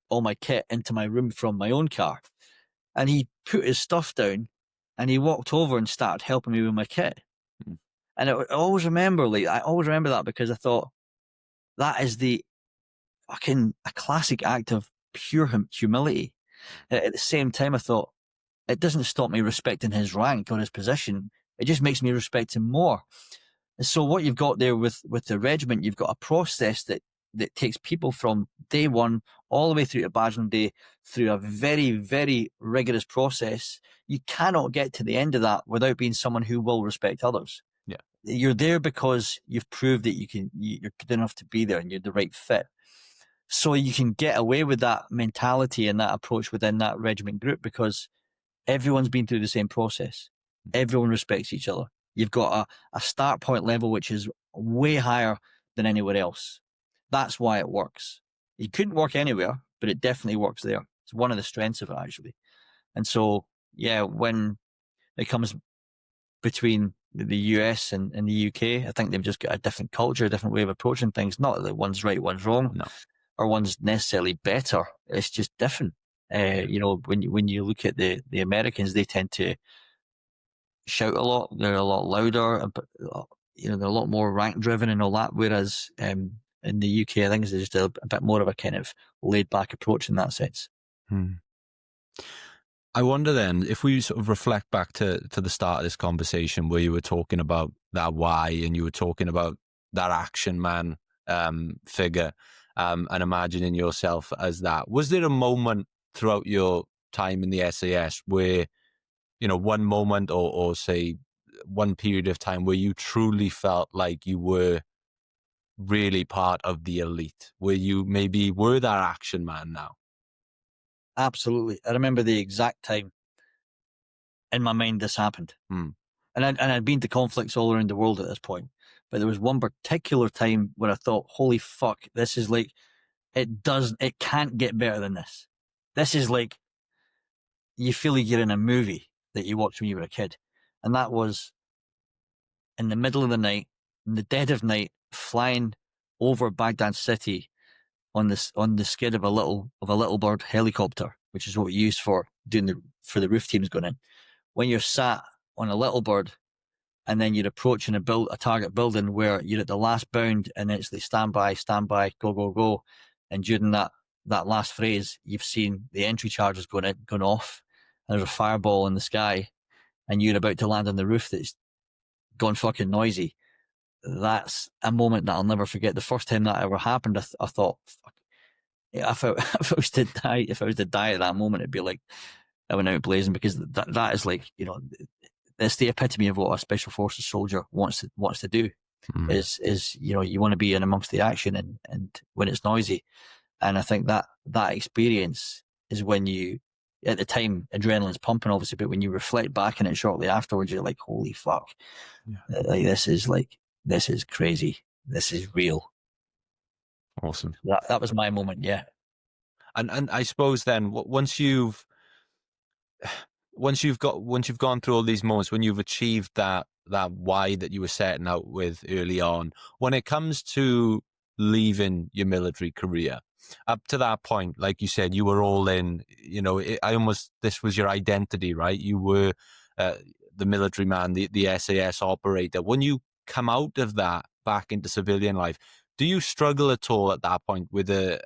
all my kit into my room from my own car, and he put his stuff down, and he walked over and started helping me with my kit. And I always remember that, because I thought that is a classic act of pure humility. At the same time, I thought, it doesn't stop me respecting his rank or his position. It just makes me respect him more. And so what you've got there with the regiment, you've got a process that takes people from day one all the way through to badging day, through a very, very rigorous process. You cannot get to the end of that without being someone who will respect others. Yeah. You're there because you've proved that you're good enough to be there and you're the right fit. So you can get away with that mentality and that approach within that regiment group, because everyone's been through the same process. Everyone respects each other. You've got a start point level which is way higher than anywhere else. That's why it works. It couldn't work anywhere, but it definitely works there. It's one of the strengths of it, actually. And so, yeah, when it comes between the US and the UK, I think they've just got a different culture, a different way of approaching things. Not that one's right, one's wrong, No. or one's necessarily better. It's just different. When you look at the Americans, they tend to shout a lot. They're a lot louder. They're a lot more rank driven and all that. Whereas in the UK, I think it's just a bit more of a kind of laid back approach in that sense. I wonder then, if we sort of reflect back to the start of this conversation where you were talking about that why, and you were talking about that action man figure, and imagining yourself as that. Was there a moment throughout your time in the SAS where, one moment or say one period of time where you truly felt like you were really part of the elite, where you maybe were that action man now? Absolutely. I remember the exact time in my mind this happened. And I'd been to conflicts all around the world at this point, but there was one particular time where I thought, holy fuck, this is like, it can't get better than this. This is like, you feel like you're in a movie that you watched when you were a kid. And that was in the middle of the night, in the dead of night, flying over Baghdad city on the skid of a little bird helicopter, which is what we use for the roof teams going in. When you're sat on a little bird, and then you're approaching a target building where you're at the last bound, and it's like stand by, go, go, go. And during that last phrase, you've seen the entry charges gone off, and there's a fireball in the sky, and you're about to land on the roof that's gone fucking noisy. That's a moment that I'll never forget. The first time that ever happened, I thought, fuck. If I was to die at that moment, it'd be like I went out blazing, because that is like, that's the epitome of what a special forces soldier wants to do. Is you want to be in amongst the action and when it's noisy. And I think that experience is when you, at the time, adrenaline's pumping, obviously, but when you reflect back on it shortly afterwards, you're like, holy fuck. Yeah. This is crazy. This is real. Awesome. That was my moment. Yeah. And I suppose then once you've gone through all these moments, when you've achieved that why that you were setting out with early on, when it comes to leaving your military career, up to that point, like you said, you were all in, this was your identity, right? You were the military man, the SAS operator. When you come out of that back into civilian life, do you struggle at all at that point with a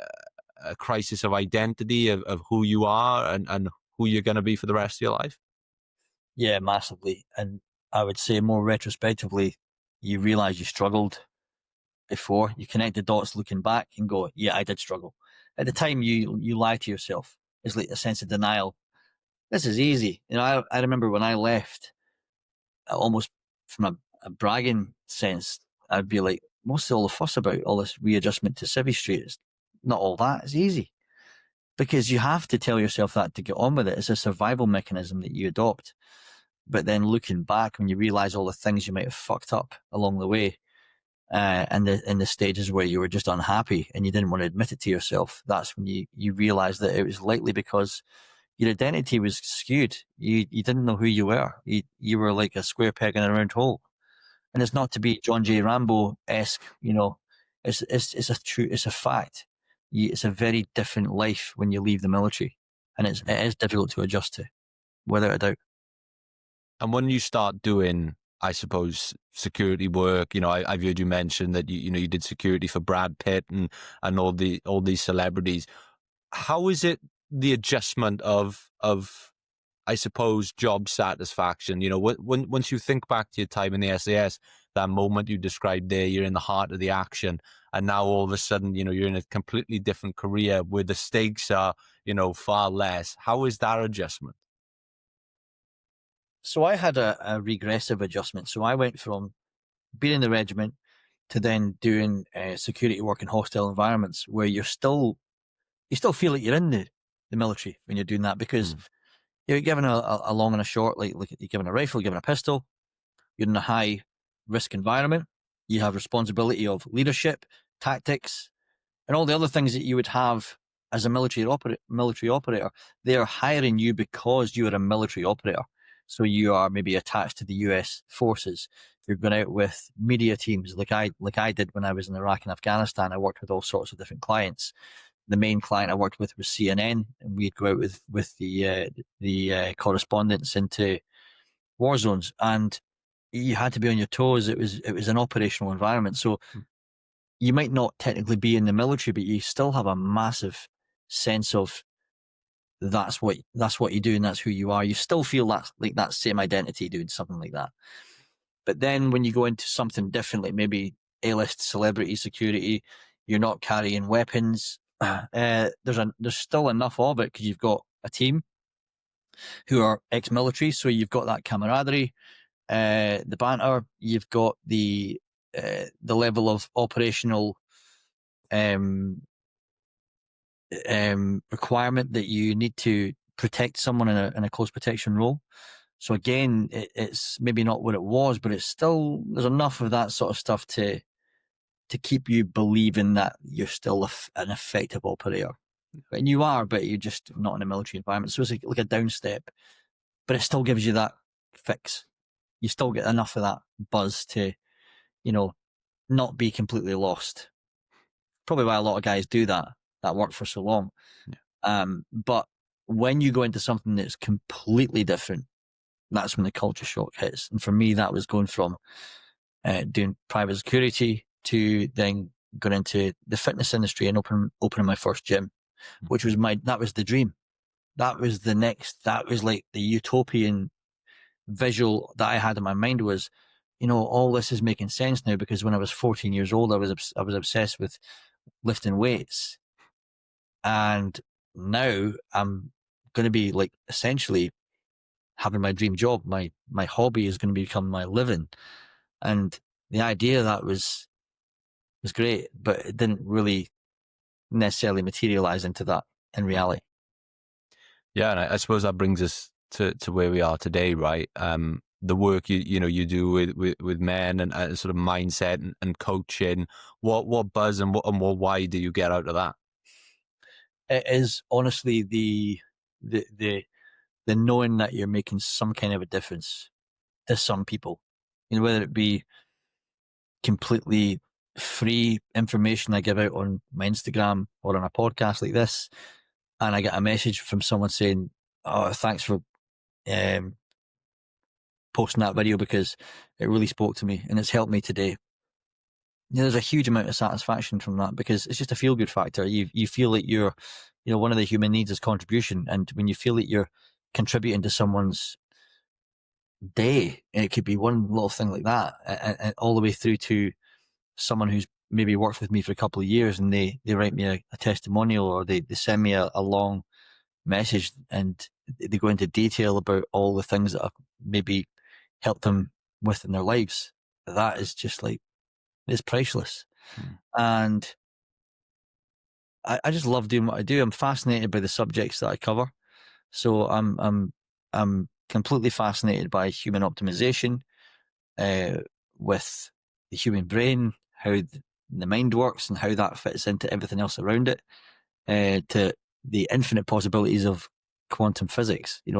crisis of identity of who you are and who you're going to be for the rest of your life? Yeah, massively. And I would say more retrospectively, you realize you struggled before. You connect the dots looking back and go, yeah, I did struggle. At the time, you lie to yourself. It's like a sense of denial. This is easy. I remember when I left, almost from a bragging sense, I'd be like, what's all the fuss about, all this readjustment to Civvy Street? It's not all that. It's easy. Because you have to tell yourself that to get on with it. It's a survival mechanism that you adopt. But then looking back, when you realize all the things you might have fucked up along the way, and the stages where you were just unhappy and you didn't want to admit it to yourself, that's when you realized that it was likely because your identity was skewed. You didn't know who you were. You were like a square peg in a round hole. And it's not to be John J. Rambo-esque, it's a fact. It's a very different life when you leave the military, and it is difficult to adjust to, without a doubt. And when you start doing, I suppose, security work, I've heard you mention that you did security for Brad Pitt and all these celebrities. How is it the adjustment of I suppose job satisfaction? Once you think back to your time in the SAS, that moment you described there, you're in the heart of the action, and now all of a sudden, you're in a completely different career where the stakes are, far less. How is that adjustment? So I had a regressive adjustment. So I went from being in the regiment to then doing security work in hostile environments where you still feel like you're in the military when you're doing that, because you're given a long and a short, like you're given a rifle, you're given a pistol, you're in a high risk environment, you have responsibility of leadership, tactics, and all the other things that you would have as a military operator. They are hiring you because you are a military operator. So you are maybe attached to the US forces. You're going out with media teams like I did when I was in Iraq and Afghanistan. I worked with all sorts of different clients. The main client I worked with was CNN, and we'd go out with the correspondents into war zones, and you had to be on your toes. It was an operational environment. So you might not technically be in the military, but you still have a massive sense of that's what you do and that's who you are. You still feel that same identity doing something like that. But then when you go into something different, like maybe A-list celebrity security, you're not carrying weapons. There's still enough of it because you've got a team who are ex-military, so you've got that camaraderie, the banter, you've got the level of operational requirement that you need to protect someone in a close protection role. So again, it's maybe not what it was, but it's still, there's enough of that sort of stuff to keep you believing that you're still an effective operator. And you are, but you're just not in a military environment. So it's like a downstep, but it still gives you that fix. You still get enough of that buzz to, not be completely lost. Probably why a lot of guys do that work for so long. Yeah. But when you go into something that's completely different, that's when the culture shock hits. And for me, that was going from doing private security to then going into the fitness industry and opening my first gym, which was that was the dream. That was that was like the utopian visual that I had in my mind was, all this is making sense now, because when I was 14 years old, I was obsessed with lifting weights. And now I'm going to be like essentially having my dream job. My hobby is going to become my living. And the idea of that was great, but it didn't really necessarily materialize into that in reality. Yeah, and I suppose that brings us to where we are today, right? The work you do with men and sort of mindset and coaching. What buzz and what why do you get out of that? It is honestly the knowing that you're making some kind of a difference to some people, whether it be completely free information I give out on my Instagram or on a podcast like this, and I get a message from someone saying, "Oh, thanks for posting that video because it really spoke to me and it's helped me today." There's a huge amount of satisfaction from that, because it's just a feel good factor. You feel like you're, one of the human needs is contribution, and when you feel that you're contributing to someone's day, and it could be one little thing like that, and all the way through to someone who's maybe worked with me for a couple of years, and they write me a testimonial, or they send me a long message, and they go into detail about all the things that I've maybe helped them with in their lives. That is just like, it's priceless. And I just love doing what I do. I'm fascinated by the subjects that I cover. So I'm completely fascinated by human optimization, with the human brain, how the mind works and how that fits into everything else around it, to the infinite possibilities of quantum physics. It's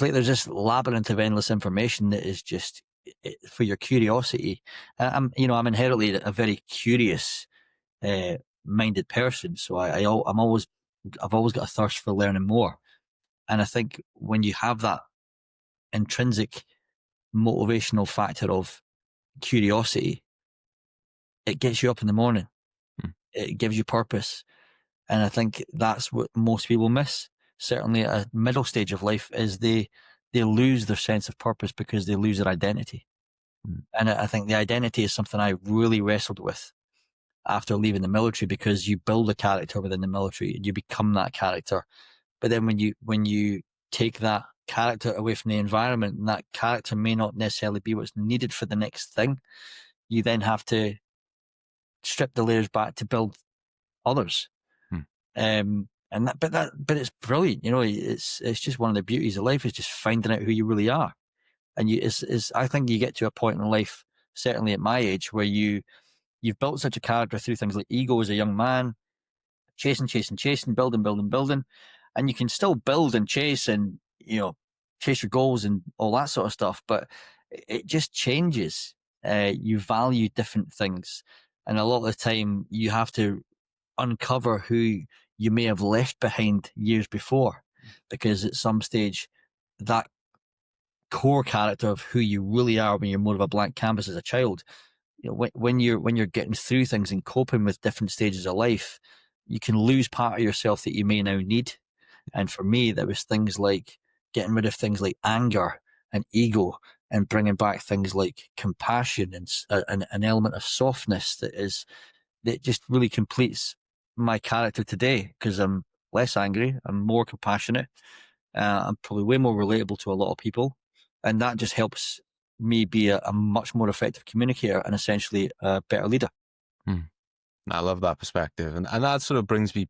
like there's this labyrinth of endless information that is just for your curiosity. I'm inherently a very curious minded person, so I've always got a thirst for learning more. And I think when you have that intrinsic motivational factor of curiosity, it gets you up in the morning. It gives you purpose. And I think that's what most people miss, certainly at a middle stage of life, is they lose their sense of purpose because they lose their identity. And I think the identity is something I really wrestled with after leaving the military, because you build a character within the military and you become that character. But then when you take that character away from the environment, and that character may not necessarily be what's needed for the next thing, you then have to strip the layers back to build others. But it's brilliant. It's just one of the beauties of life, is just finding out who you really are. And I think you get to a point in life, certainly at my age, where you've built such a character through things like ego as a young man, chasing, building, and you can still build and chase and, chase your goals and all that sort of stuff, but it just changes. You value different things. And a lot of the time you have to uncover who you may have left behind years before, because at some stage that core character of who you really are when you're more of a blank canvas as a child, when you're getting through things and coping with different stages of life, you can lose part of yourself that you may now need. And for me, that was things like getting rid of things like anger and ego, and bringing back things like compassion and an element of softness that just really completes my character today, because I'm less angry, I'm more compassionate, I'm probably way more relatable to a lot of people, and that just helps me be a much more effective communicator and essentially a better leader. I love that perspective, and that sort of brings me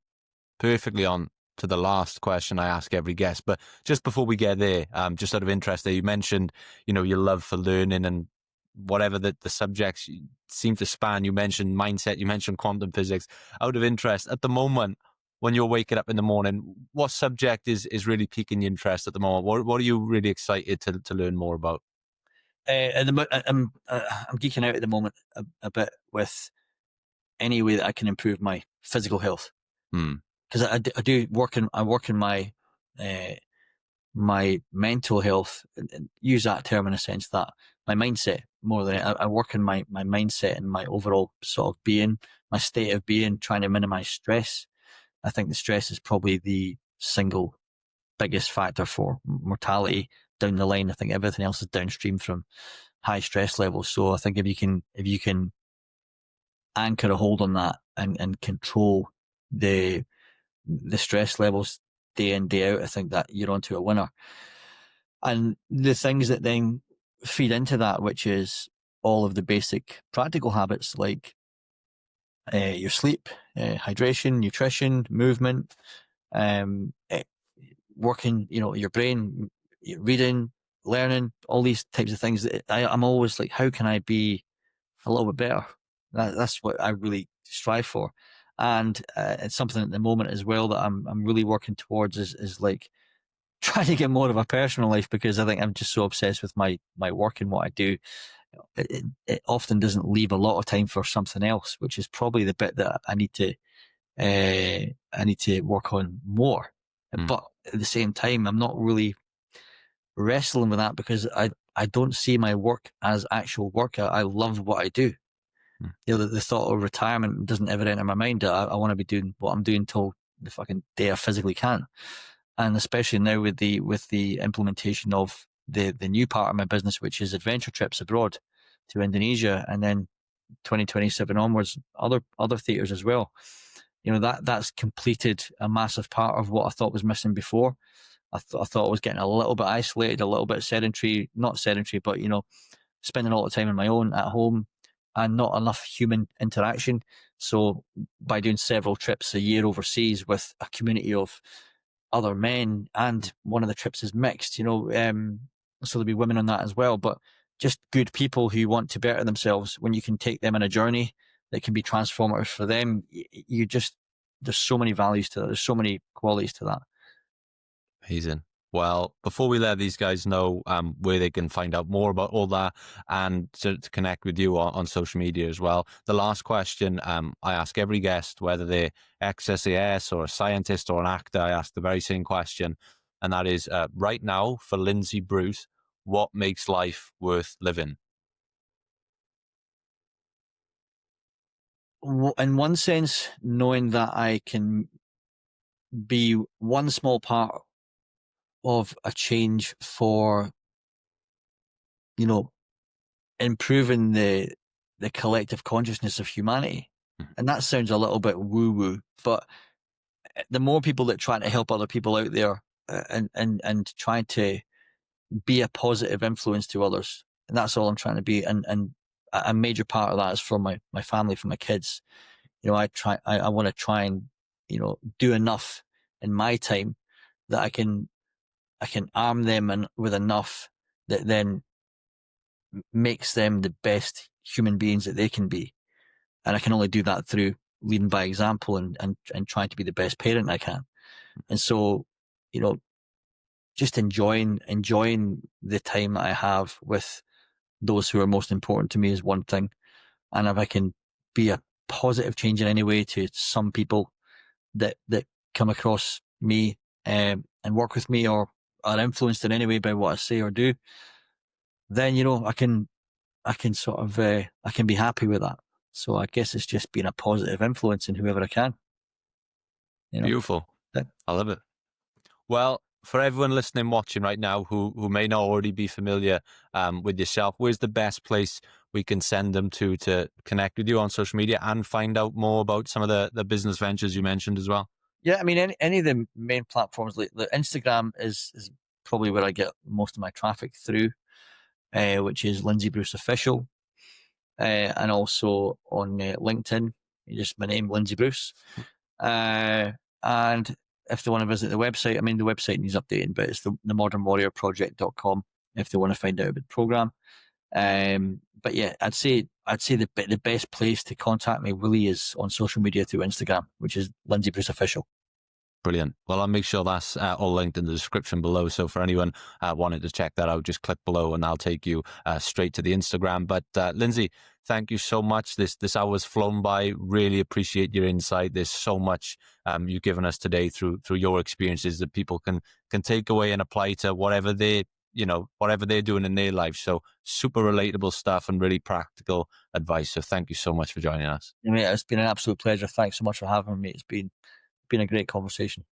perfectly on to the last question I ask every guest. But just before we get there, just out of interest there, you mentioned, your love for learning and whatever the subjects you seem to span. You mentioned mindset, you mentioned quantum physics. Out of interest, at the moment, when you're waking up in the morning, what subject is really piquing your interest at the moment? What are you really excited to learn more about? I'm geeking out at the moment a bit with any way that I can improve my physical health. Because I work in my my mental health, and use that term in a sense that my mindset, more than I work in my mindset and my overall sort of being, my state of being, trying to minimize stress. I think the stress is probably the single biggest factor for mortality down the line. I think everything else is downstream from high stress levels. So I think if you can anchor a hold on that and control the stress levels day in, day out, I think that you're onto a winner. And the things that then feed into that, which is all of the basic practical habits like your sleep, hydration, nutrition, movement, working, your brain, reading, learning, all these types of things. I'm always like, how can I be a little bit better? That's what I really strive for. And it's something at the moment as well that I'm really working towards is like trying to get more of a personal life, because I think I'm just so obsessed with my work and what I do. It often doesn't leave a lot of time for something else, which is probably the bit that I need to work on more. But at the same time, I'm not really wrestling with that, because I don't see my work as actual work. I love what I do. The thought of retirement doesn't ever enter my mind. I want to be doing what I'm doing till the fucking day I physically can. And especially now with the implementation of the new part of my business, which is adventure trips abroad to Indonesia, and then 2027 onwards, other theatres as well. That's completed a massive part of what I thought was missing before. I thought I was getting a little bit isolated, a little bit sedentary, not sedentary, but spending a lot of time on my own at home and not enough human interaction. So by doing several trips a year overseas with a community of other men, and one of the trips is mixed, so there'll be women on that as well. But just good people who want to better themselves, when you can take them on a journey that can be transformative for them, there's so many values to that. There's so many qualities to that. Amazing. Well, before we let these guys know where they can find out more about all that and to connect with you on social media as well, the last question I ask every guest, whether they're ex-SAS or a scientist or an actor, I ask the very same question, and that is, right now, for Lindsay Bruce, what makes life worth living? In one sense, knowing that I can be one small part of a change for, improving the collective consciousness of humanity. Mhm. And that sounds a little bit woo-woo, but the more people that try to help other people out there, and trying to be a positive influence to others, and that's all I'm trying to be. And a major part of that is for my family, for my kids. I want to try and, do enough in my time that I can arm them with enough that then makes them the best human beings that they can be. And I can only do that through leading by example and trying to be the best parent I can. And so, you know, just enjoying the time that I have with those who are most important to me is one thing. And if I can be a positive change in any way to some people that come across me, and work with me, or are influenced in any way by what I say or do, then I can sort of I can be happy with that. So I guess it's just being a positive influence in whoever I can. You know. Beautiful. That- I love it. Well, for everyone listening, watching right now, who may not already be familiar with yourself, where's the best place we can send them to connect with you on social media and find out more about some of the business ventures you mentioned as well? Yeah, I mean, any of the main platforms, like the Instagram is probably where I get most of my traffic through, which is Lindsay Bruce Official, and also on LinkedIn, just my name, Lindsay Bruce. And if they want to visit the website, I mean, the website needs updating, but it's the modernwarriorproject.com if they want to find out about the program. But yeah, I'd say the best place to contact me really is on social media through Instagram, which is Lindsay Bruce Official. Brilliant. Well, I'll make sure that's all linked in the description below. So for anyone wanting to check that out, just click below and I'll take you straight to the Instagram. But Lindsay, thank you so much. This hour's flown by. Really appreciate your insight. There's so much you've given us today through your experiences that people can take away and apply to whatever whatever they're doing in their life. So super relatable stuff and really practical advice. So thank you so much for joining us. Mate, it's been an absolute pleasure. Thanks so much for having me. It's been a great conversation.